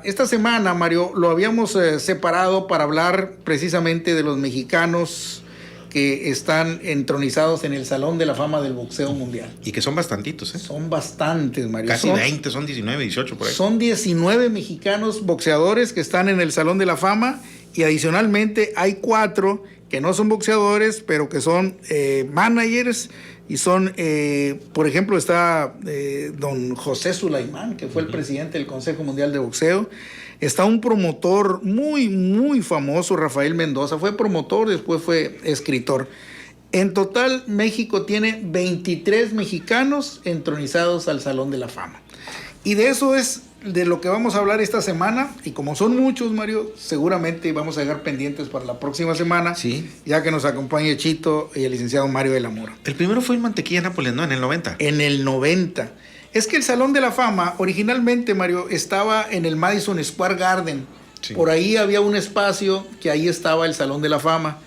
esta semana, Mario, lo habíamos separado para hablar precisamente de los mexicanos que están entronizados en el Salón de la Fama del Boxeo Mundial. Y que son bastantitos, ¿eh? Son bastantes, Mario. Casi 20, son 19, 18 por ahí. Son 19 mexicanos boxeadores que están en el Salón de la Fama y adicionalmente hay 4 que no son boxeadores, pero que son managers y son, por ejemplo, está don José Sulaimán, que fue el presidente del Consejo Mundial de Boxeo. Está un promotor muy, muy famoso, Rafael Mendoza. Fue promotor, después fue escritor. En total, México tiene 23 mexicanos entronizados al Salón de la Fama. Y de eso es de lo que vamos a hablar esta semana. Y como son muchos, Mario, seguramente vamos a dejar pendientes para la próxima semana. Sí. Ya que nos acompañe Chito y el licenciado Mario de la Mora. El primero fue en Mantequilla, Nápoles, ¿no? En el 90. En el 90. Es que el Salón de la Fama, originalmente, Mario, estaba en el Madison Square Garden. Sí. Por ahí había un espacio que ahí estaba el Salón de la Fama.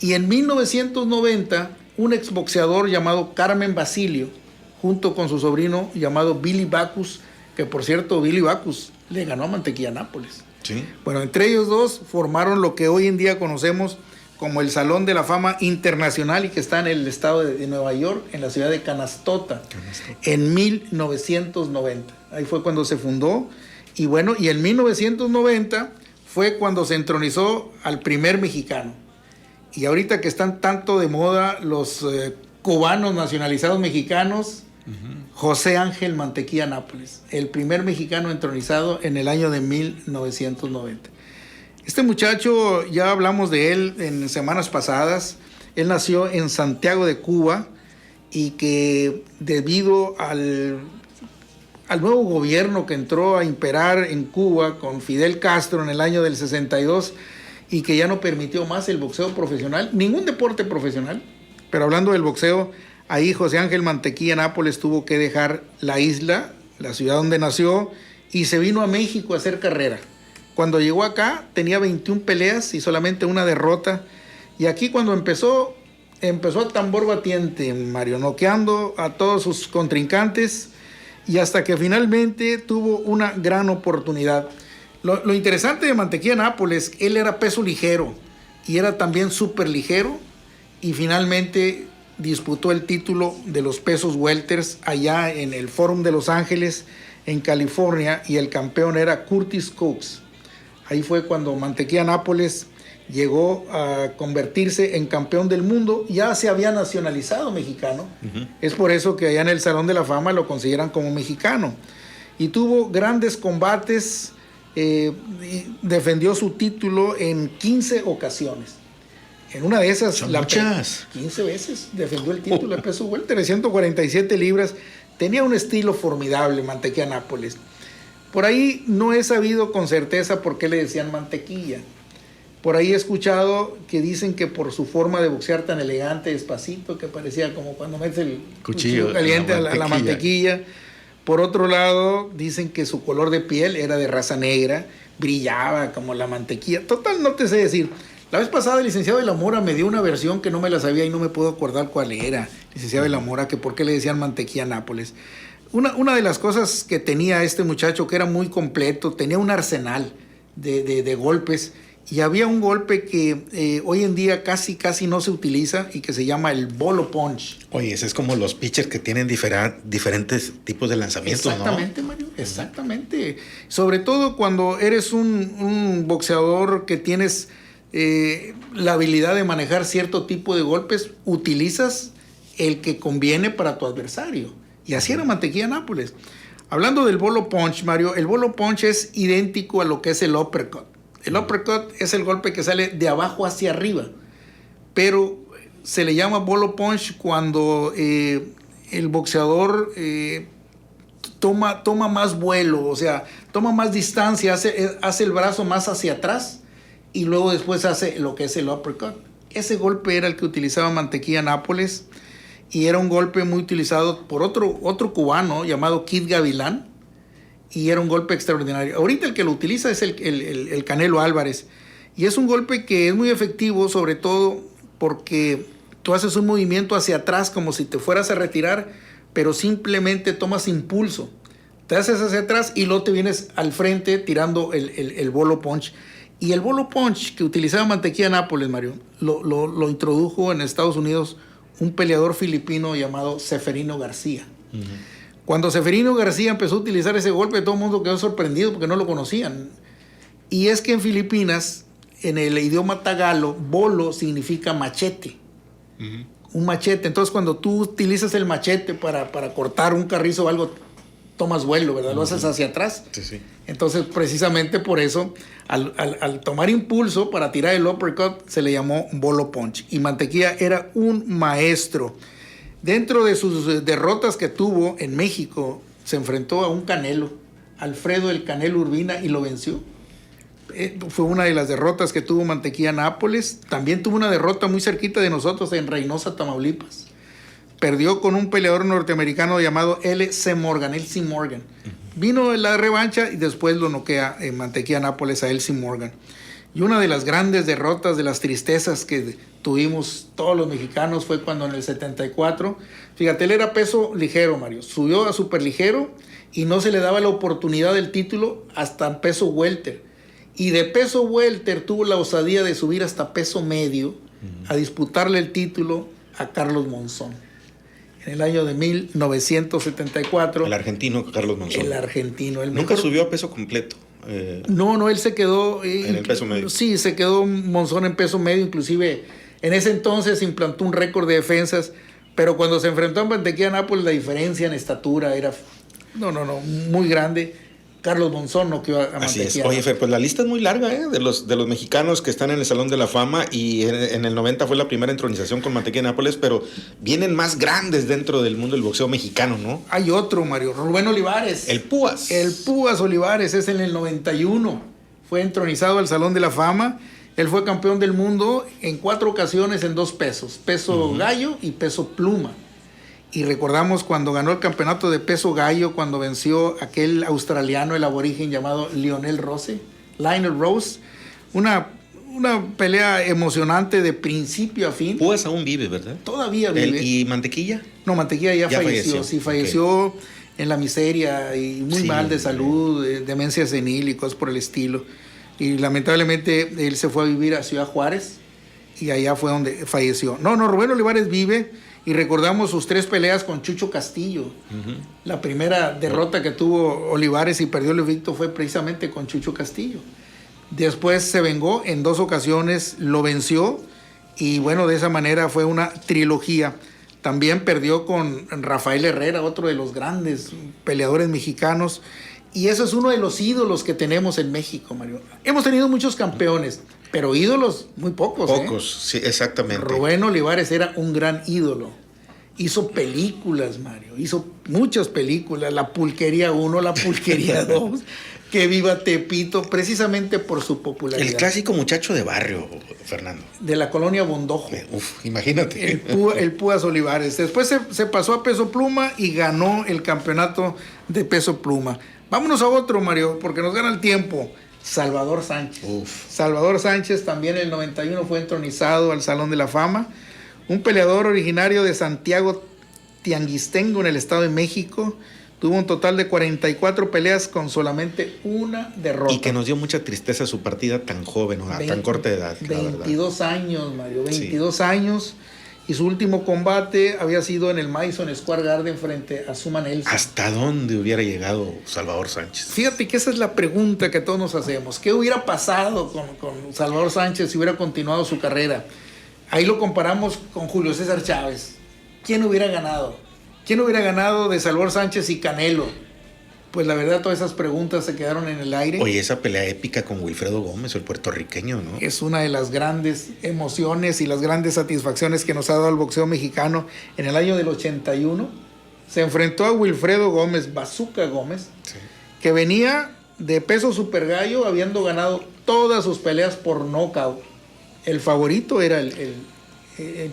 Y en 1990, un exboxeador llamado Carmen Basilio, junto con su sobrino llamado Billy Backus, que por cierto, Billy Backus le ganó a Mantequilla Nápoles. Sí. Bueno, entre ellos dos formaron lo que hoy en día conocemos como el Salón de la Fama Internacional y que está en el estado de Nueva York, en la ciudad de Canastota, en 1990. Ahí fue cuando se fundó. Y bueno, y en 1990 fue cuando se entronizó al primer mexicano. Y ahorita que están tanto de moda los cubanos nacionalizados mexicanos, José Ángel Mantequilla Nápoles, el primer mexicano entronizado en el año de 1990. Este muchacho, ya hablamos de él en semanas pasadas. Él nació en Santiago de Cuba y que debido al nuevo gobierno que entró a imperar en Cuba con Fidel Castro en el año del 62 y que ya no permitió más el boxeo profesional, ningún deporte profesional, pero hablando del boxeo, ahí José Ángel Mantequilla Nápoles tuvo que dejar la isla, la ciudad donde nació, y se vino a México a hacer carrera. Cuando llegó acá tenía 21 peleas y solamente una derrota. Y aquí cuando empezó a tambor batiente, Mario, noqueando a todos sus contrincantes y hasta que finalmente tuvo una gran oportunidad. Lo interesante de Mantequilla Nápoles, él era peso ligero y era también súper ligero y finalmente disputó el título de los pesos welters allá en el Forum de Los Ángeles, en California, y el campeón era Curtis Coates. Ahí fue cuando Mantequilla Nápoles llegó a convertirse en campeón del mundo. Ya se había nacionalizado mexicano. Es por eso que allá en el Salón de la Fama lo consideran como mexicano. Y tuvo grandes combates. Defendió su título en 15 ocasiones. En una de esas, 15 veces defendió el título de peso welter de 147 libras. Tenía un estilo formidable, Mantequilla Nápoles. Por ahí no he sabido con certeza por qué le decían mantequilla. Por ahí he escuchado que dicen que por su forma de boxear tan elegante, despacito, que parecía como cuando metes el cuchillo caliente a la mantequilla. Por otro lado, dicen que su color de piel era de raza negra, brillaba como la mantequilla. Total, no te sé decir. La vez pasada el licenciado de la Mora me dio una versión que no me la sabía y no me puedo acordar cuál era. Licenciado de la Mora, que por qué le decían Mantequilla Nápoles. Una de las cosas que tenía este muchacho, que era muy completo, tenía un arsenal de golpes, y había un golpe que hoy en día casi no se utiliza y que se llama el bolo punch. Oye, ese es como los pitchers que tienen diferentes tipos de lanzamientos, exactamente, ¿no? Mario, exactamente. Sobre todo cuando eres un boxeador que tienes la habilidad de manejar cierto tipo de golpes, utilizas el que conviene para tu adversario. Y así era Mantequilla Nápoles. Hablando del bolo punch, Mario, el bolo punch es idéntico a lo que es el uppercut. El uppercut es el golpe que sale de abajo hacia arriba, pero se le llama bolo punch cuando el boxeador toma más vuelo, o sea, toma más distancia, hace el brazo más hacia atrás y luego después hace lo que es el uppercut. Ese golpe era el que utilizaba Mantequilla Nápoles y era un golpe muy utilizado por otro cubano llamado Kid Gavilán, y era un golpe extraordinario. Ahorita el que lo utiliza es el Canelo Álvarez, y es un golpe que es muy efectivo, sobre todo porque tú haces un movimiento hacia atrás como si te fueras a retirar, pero simplemente tomas impulso. te haces hacia atrás y luego te vienes al frente tirando el bolo punch. Y el bolo punch que utilizaba Mantequilla Nápoles, Mario, lo introdujo en Estados Unidos un peleador filipino llamado Seferino García. Uh-huh. Cuando Seferino García empezó a utilizar ese golpe, todo el mundo quedó sorprendido porque no lo conocían. Y es que en Filipinas, en el idioma tagalo, bolo significa machete. Uh-huh. Un machete. Entonces, cuando tú utilizas el machete para cortar un carrizo o algo, tomas vuelo, ¿verdad? Lo haces hacia atrás. Sí, sí. Entonces, precisamente por eso, al tomar impulso para tirar el uppercut, se le llamó bolo punch. Y Mantequilla era un maestro. Dentro de sus derrotas que tuvo en México, se enfrentó a un Canelo, Alfredo el Canelo Urbina, y lo venció. Fue una de las derrotas que tuvo Mantequilla Nápoles. También tuvo una derrota muy cerquita de nosotros en Reynosa, Tamaulipas. Perdió con un peleador norteamericano llamado Elsie Morgan. Vino en la revancha y después lo noquea en Mantequilla Nápoles a Elsie Morgan. Y una de las grandes derrotas, de las tristezas que tuvimos todos los mexicanos, fue cuando en el 74, fíjate, él era peso ligero, Mario, subió a superligero y no se le daba la oportunidad del título hasta peso welter. Y de peso welter tuvo la osadía de subir hasta peso medio a disputarle el título a Carlos Monzón. En el año de 1974. El argentino Carlos Monzón. El argentino. Nunca subió a peso completo. No, él se quedó... en el peso medio. Sí, se quedó Monzón en peso medio. Inclusive en ese entonces implantó un récord de defensas. Pero cuando se enfrentó a Mantequilla Nápoles, la diferencia en estatura era... muy grande. Carlos Monzón noqueó a Mantequilla. Así es. Oye, Fer, pues la lista es muy larga, de los mexicanos que están en el Salón de la Fama, y en el 90 fue la primera entronización con Mantequilla Nápoles, pero vienen más grandes dentro del mundo del boxeo mexicano, ¿no? Hay otro, Mario, Rubén Olivares. El Púas. El Púas Olivares es en el 91. Fue entronizado al Salón de la Fama. Él fue campeón del mundo en 4 ocasiones en 2 pesos. Peso gallo y peso pluma. Y recordamos cuando ganó el campeonato de peso gallo, cuando venció a aquel australiano, el aborigen llamado Lionel Rose. Una pelea emocionante de principio a fin. Púas aún vive, ¿verdad? Todavía vive. ¿Y Mantequilla? No, Mantequilla ya falleció. Sí, falleció en la miseria y muy mal de salud, demencia senil y cosas por el estilo. Y lamentablemente él se fue a vivir a Ciudad Juárez y allá fue donde falleció. Rubén Olivares vive. Y recordamos sus 3 peleas con Chucho Castillo. Uh-huh. La primera derrota que tuvo Olivares y perdió el invicto fue precisamente con Chucho Castillo. Después se vengó en 2 ocasiones, lo venció. Y bueno, de esa manera fue una trilogía. También perdió con Rafael Herrera, otro de los grandes peleadores mexicanos. Y eso es uno de los ídolos que tenemos en México, Mario. Hemos tenido muchos campeones, pero ídolos muy pocos. Pocos, sí, exactamente. Rubén Olivares era un gran ídolo. Hizo películas, Mario. Hizo muchas películas. La Pulquería 1, La Pulquería 2. Que viva Tepito, precisamente por su popularidad. El clásico muchacho de barrio, Fernando. De la colonia Bondojo. Imagínate. El Púas Olivares. Después se pasó a peso pluma y ganó el campeonato de peso pluma. Vámonos a otro, Mario, porque nos gana el tiempo. Salvador Sánchez. Salvador Sánchez también en el 91 fue entronizado al Salón de la Fama. Un peleador originario de Santiago Tianguistengo, en el Estado de México. Tuvo un total de 44 peleas con solamente una derrota. Y que nos dio mucha tristeza su partida tan joven, a tan corta edad. 22 años, Mario, 22 años. Y su último combate había sido en el Madison Square Garden frente a Suma Nelson. ¿Hasta dónde hubiera llegado Salvador Sánchez? Fíjate que esa es la pregunta que todos nos hacemos. ¿Qué hubiera pasado con Salvador Sánchez si hubiera continuado su carrera? Ahí lo comparamos con Julio César Chávez. ¿Quién hubiera ganado? ¿Quién hubiera ganado de Salvador Sánchez y Canelo? Pues la verdad, todas esas preguntas se quedaron en el aire. Oye, esa pelea épica con Wilfredo Gómez, el puertorriqueño, ¿no? Es una de las grandes emociones y las grandes satisfacciones que nos ha dado el boxeo mexicano. En el año del 81 se enfrentó a Wilfredo Gómez, Bazooka Gómez, que venía de peso super gallo, habiendo ganado todas sus peleas por nocaut. El favorito era el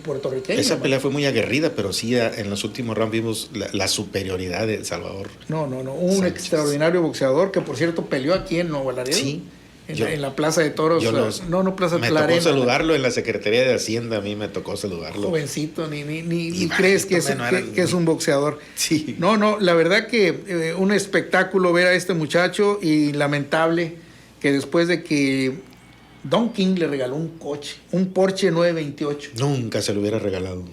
puertorriqueño. Esa pelea fue muy aguerrida, pero sí en los últimos rounds vimos la superioridad de Salvador. Un extraordinario boxeador que, por cierto, peleó aquí en Nuevo Laredo. Sí. en la Plaza de Toros. Plaza me Clarena. Me tocó saludarlo en la Secretaría de Hacienda, a mí me tocó saludarlo. Jovencito, ni crees que es un boxeador. Sí. No, la verdad que un espectáculo ver a este muchacho, y lamentable que después de que Don King le regaló un coche, un Porsche 928. Nunca se lo hubiera regalado.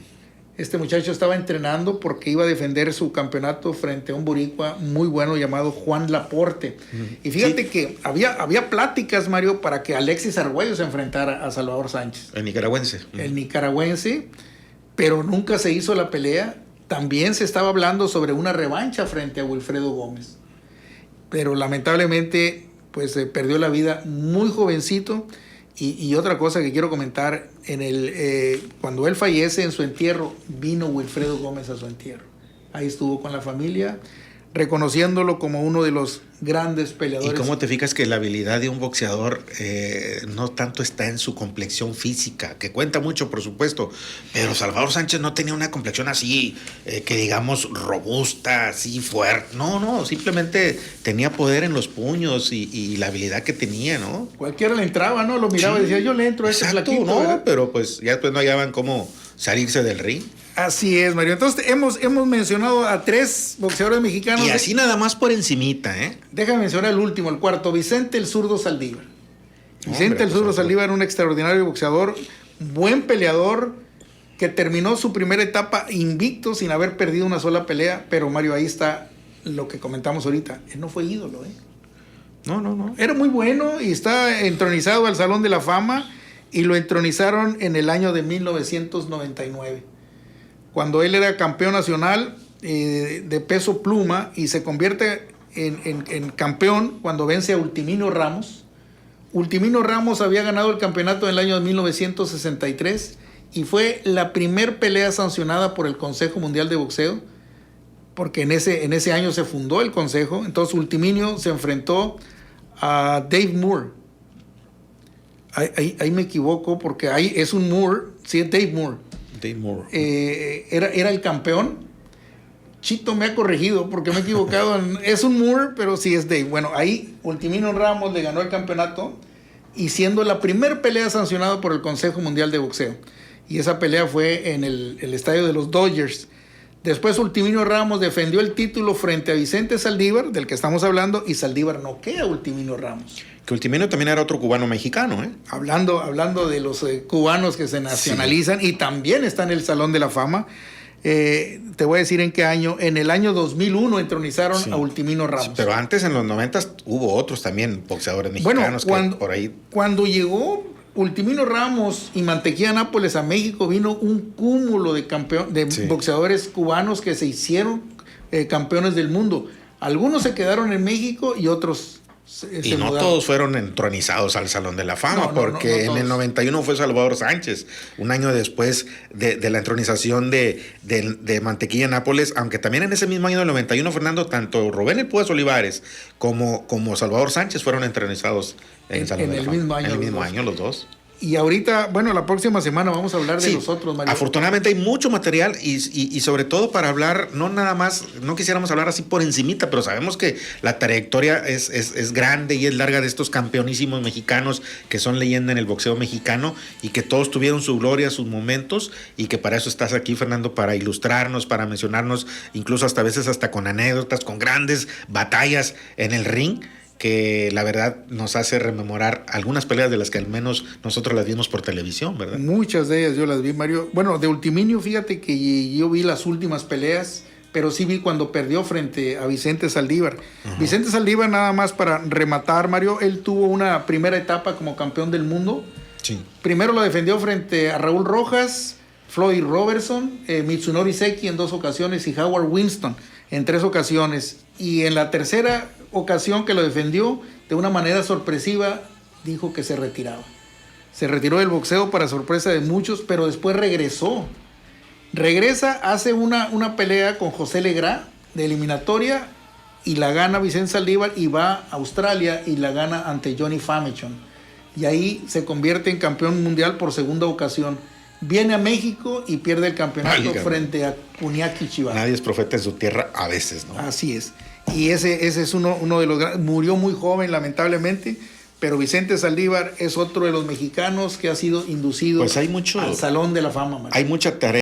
Este muchacho estaba entrenando porque iba a defender su campeonato frente a un boricua muy bueno llamado Juan Laporte. Y fíjate que había pláticas, Mario, para que Alexis Arguello se enfrentara a Salvador Sánchez. El nicaragüense. El nicaragüense, pero nunca se hizo la pelea. También se estaba hablando sobre una revancha frente a Wilfredo Gómez. Pero lamentablemente, pues perdió la vida muy jovencito. Y otra cosa que quiero comentar, cuando él fallece, en su entierro, vino Wilfredo Gómez a su entierro. Ahí estuvo con la familia, reconociéndolo como uno de los grandes peleadores. ¿Y cómo te fijas que la habilidad de un boxeador no tanto está en su complexión física, que cuenta mucho, por supuesto, pero Salvador Sánchez no tenía una complexión así, que digamos, robusta, así fuerte. No, simplemente tenía poder en los puños y la habilidad que tenía, ¿no? Cualquiera le entraba, ¿no? Lo miraba y decía, yo le entro a ese flaquito, ¿no? ¿verdad? Pero pues ya después no hallaban cómo salirse del ring. Así es, Mario. Entonces hemos mencionado a 3 boxeadores mexicanos. Y así nada más por encimita, ¿eh? Déjame mencionar el último, el cuarto, Vicente el Zurdo Saldívar. Vicente el Zurdo Saldívar, un extraordinario boxeador, buen peleador, que terminó su primera etapa invicto sin haber perdido una sola pelea. Pero Mario, ahí está lo que comentamos ahorita. Él no fue ídolo, ¿eh? No. Era muy bueno y está entronizado al Salón de la Fama, y lo entronizaron en el año de 1999. Cuando él era campeón nacional de peso pluma, y se convierte en campeón cuando vence a Ultimino Ramos. Ultimino Ramos había ganado el campeonato en el año de 1963 y fue la primer pelea sancionada por el Consejo Mundial de Boxeo, porque en ese año se fundó el Consejo. Entonces Ultimino se enfrentó a Dave Moore. Ahí me equivoco, porque ahí es un Moore, sí, es Dave Moore. Dave Moore. Era el campeón. Chito me ha corregido porque me he equivocado. Es un Moore, pero sí es Dave. Bueno, ahí Ultimino Ramos le ganó el campeonato, y siendo la primera pelea sancionada por el Consejo Mundial de Boxeo. Y esa pelea fue en el estadio de los Dodgers. Después Ultimino Ramos defendió el título frente a Vicente Saldívar, del que estamos hablando, y Saldívar noquea a Ultimino Ramos. Que Ultimino también era otro cubano mexicano, ¿eh? Hablando de los cubanos que se nacionalizan, sí, y también está en el Salón de la Fama. Te voy a decir en qué año. En el año 2001 entronizaron, sí, a Ultimino Ramos. Sí, pero antes, en los 90, hubo otros también boxeadores mexicanos. Bueno, que por ahí... cuando llegó Ultimino Ramos y Mantequilla Nápoles a México, vino un cúmulo de sí, boxeadores cubanos que se hicieron campeones del mundo. Algunos se quedaron en México y otros y no todos fueron entronizados al Salón de la Fama, porque en el 91 fue Salvador Sánchez, un año después de la entronización de Mantequilla Nápoles, aunque también en ese mismo año del 91, Fernando, tanto Rubén El Púas Olivares como Salvador Sánchez fueron entronizados en el Salón de la Fama. En el mismo año los dos. Y ahorita, bueno, la próxima semana vamos a hablar de los otros, Mario. Afortunadamente hay mucho material y sobre todo para hablar, no nada más, no quisiéramos hablar así por encimita, pero sabemos que la trayectoria es grande y es larga de estos campeonísimos mexicanos que son leyenda en el boxeo mexicano y que todos tuvieron su gloria, sus momentos, y que para eso estás aquí, Fernando, para ilustrarnos, para mencionarnos, incluso hasta a veces hasta con anécdotas, con grandes batallas en el ring, que la verdad nos hace rememorar algunas peleas de las que al menos nosotros las vimos por televisión, ¿verdad? Muchas de ellas yo las vi, Mario. Bueno, de Ultiminio, fíjate que yo vi las últimas peleas, pero sí vi cuando perdió frente a Vicente Saldívar. Uh-huh. Vicente Saldívar, nada más para rematar, Mario, él tuvo una primera etapa como campeón del mundo. Sí. Primero lo defendió frente a Raúl Rojas, Floyd Robertson, Mitsunori Seki en 2 ocasiones y Howard Winston en 3 ocasiones. Y en la tercera ocasión que lo defendió, de una manera sorpresiva, dijo que se retiraba. Se retiró del boxeo para sorpresa de muchos, pero después regresó. Hace una pelea con José Legrá de eliminatoria y la gana Vicente Saldívar, y va a Australia y la gana ante Johnny Famechon. Y ahí se convierte en campeón mundial por segunda ocasión. Viene a México y pierde el campeonato frente a Kuniaki Chiba. Nadie es profeta en su tierra a veces, ¿no? Así es. Y ese es uno de los grandes. Murió muy joven, lamentablemente, pero Vicente Saldívar es otro de los mexicanos que ha sido inducido Pues hay mucho, al Salón de la Fama, Mario. hay mucha tarea.